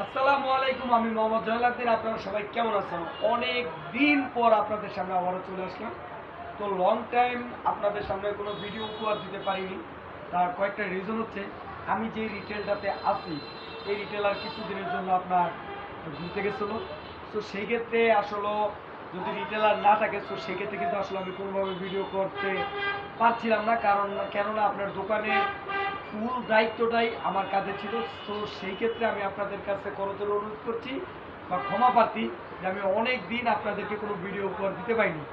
আসসালামু আলাইকুম, আমি মোহাম্মদ জয়নাল। আপনারা সবাই কেমন আছেন? অনেক দিন পর আপনাদের সামনে আবারও চলে আসলাম। তো লং টাইম আপনাদের সামনে কোনো ভিডিও উপহার দিতে পারিনি। তার কয়েকটা রিজন হচ্ছে, আমি যে রিটেলটাতে আছি এই রিটেলার কিছুদিনের জন্য আপনার ঘুরতে গেছিলো। তো সেই ক্ষেত্রে আসলে যদি রিটেলার না থাকে তো সেক্ষেত্রে কিন্তু আসলে আমি কোনোভাবে ভিডিও করতে পারছিলাম না, কেননা আপনার দোকানে ফুল দায়িত্বটাই আমার কাঁধে ছিল। তো সেই ক্ষেত্রে আমি আপনাদের কাছে করজোড়ে অনুরোধ করছি বা ক্ষমা প্রার্থী যে আমি অনেক দিন আপনাদেরকে কোনো ভিডিও উপহার দিতে পারিনি।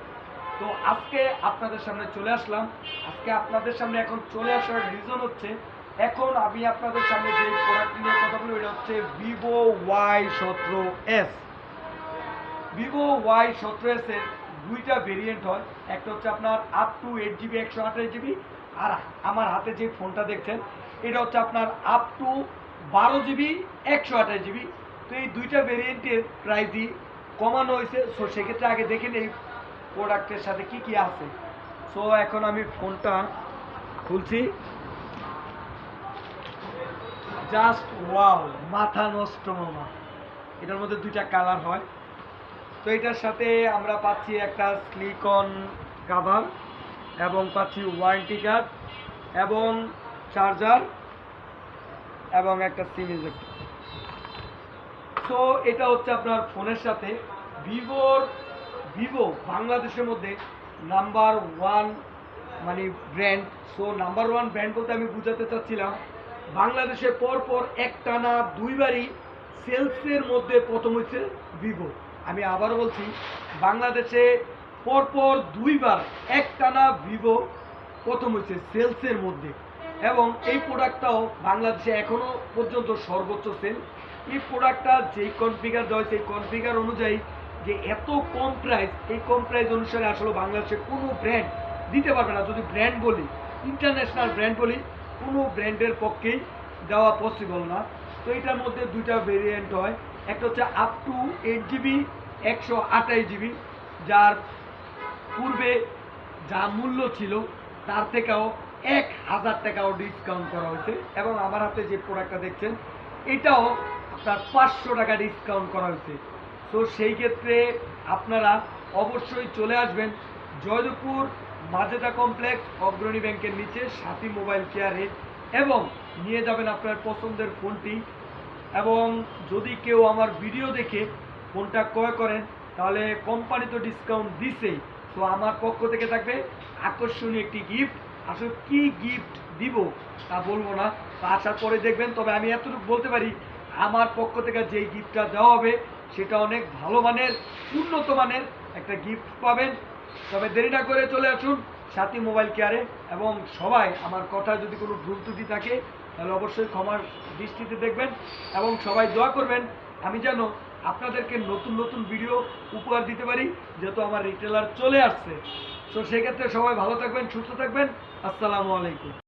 তো আজকে আপনাদের সামনে চলে আসলাম। আজকে আপনাদের সামনে এখন চলে আসার রিজন হচ্ছে, এখন আমি আপনাদের সামনে যে প্রোডাক্ট নিয়ে কথা বলবো এটা হচ্ছে ভিভো Y17s। ভিভো Y17s এর দুইটা ভেরিয়েন্ট হয়। একটা হচ্ছে আপনার আপ টু 8GB 128GB, আর আমার হাতে যে ফোনটা দেখছেন এটা হচ্ছে আপনার আপ টু 12GB 128GB। তো এই দুইটা ভেরিয়েন্টের প্রাইসই কমানো হয়েছে। সো সেক্ষেত্রে আগে দেখেন এই প্রোডাক্টের সাথে কি কি আছে। সো এখন আমি ফোনটা খুলছি। জাস্ট ওয়াও, মাথা নষ্ট মামা। এটার মধ্যে দুইটা কালার হয়। তো এটার সাথে আমরা পাচ্ছি একটা সিলিকন কভার এবং পাচ্ছি ওয়ারেন্টি কার্ড এবং চার্জার এবং একটা সিম ইজেক্টর। সো এটা হচ্ছে আপনার ফোনের সাথে ভিভো বাংলাদেশের মধ্যে নাম্বার ওয়ান মানে brand. So number one brand বলতে আমি বুঝাতে চাচ্ছিলাম, বাংলাদেশে পরপর একটানা দুইবারই সেলসের মধ্যে প্রথম হয়েছে ভিভো। আমি আবার বলছি, বাংলাদেশে পরপর দুইবার একটানা ভিভো প্রথম হয়েছে সেলসের মধ্যে, এবং এই প্রোডাক্টটাও বাংলাদেশে এখনো পর্যন্ত সর্বোচ্চ সেল। এই প্রোডাক্টটা যেই কনফিগার দেওয়া হয়েছে এই কনফিগার অনুযায়ী যে এত কম প্রাইস, এই কম প্রাইস অনুসারে আসলে বাংলাদেশে কোনো ব্র্যান্ড দিতে পারবে না। যদি ব্র্যান্ড বলি, ইন্টারন্যাশনাল ব্র্যান্ড বলি, কোনো ব্র্যান্ডের পক্ষেই দেওয়া পসিবল না। তো এটার মধ্যে দুইটা ভেরিয়েন্ট হয়। একটা হচ্ছে আপ টু 8GB 128GB, যার পূর্বে যা মূল্য ছিল তার থেকেও 1000 টাকাও ডিসকাউন্ট করা হয়েছে। এবং আমার হাতে যে প্রোডাক্টটা দেখছেন এটাও আপনার 500 টাকা ডিসকাউন্ট করা হয়েছে। তো সেই ক্ষেত্রে আপনারা অবশ্যই চলে আসবেন জয়দেবপুর মাজেদা কমপ্লেক্স অগ্রণী ব্যাংকের নিচে সাথী মোবাইল কেয়ারে, এবং নিয়ে যাবেন আপনার পছন্দের ফোনটি। এবং যদি কেউ আমার ভিডিও দেখে ফোনটা ক্রয় করেন তাহলে কোম্পানি তো ডিসকাউন্ট দিছেই, তো আমার পক্ষ থেকে থাকবে আকর্ষণীয় একটি গিফট। আসলে কি গিফট দিব তা বলবো না, তা আসার পরে দেখবেন। তবে আমি এতটুকু বলতে পারি, আমার পক্ষ থেকে যেই গিফটটা দেওয়া হবে সেটা অনেক ভালো মানের, উন্নত মানের একটা গিফট পাবেন। তবে দেরি না করে চলে আসুন সাথী মোবাইল কেয়ারে। এবং সবাই আমার কথা যদি কোনো ভুল ত্রুটি থাকে তাহলে অবশ্যই ক্ষমার দৃষ্টিতে দেখবেন, এবং সবাই দোয়া করবেন আমি যেন আপনাদেরকে নতুন নতুন ভিডিও উপহার দিতে পারি, যেহেতু আমার রিটেলার চলে আসছে। তো সেক্ষেত্রে সবাই ভালো থাকবেন, সুস্থ থাকবেন। আসসালামু আলাইকুম।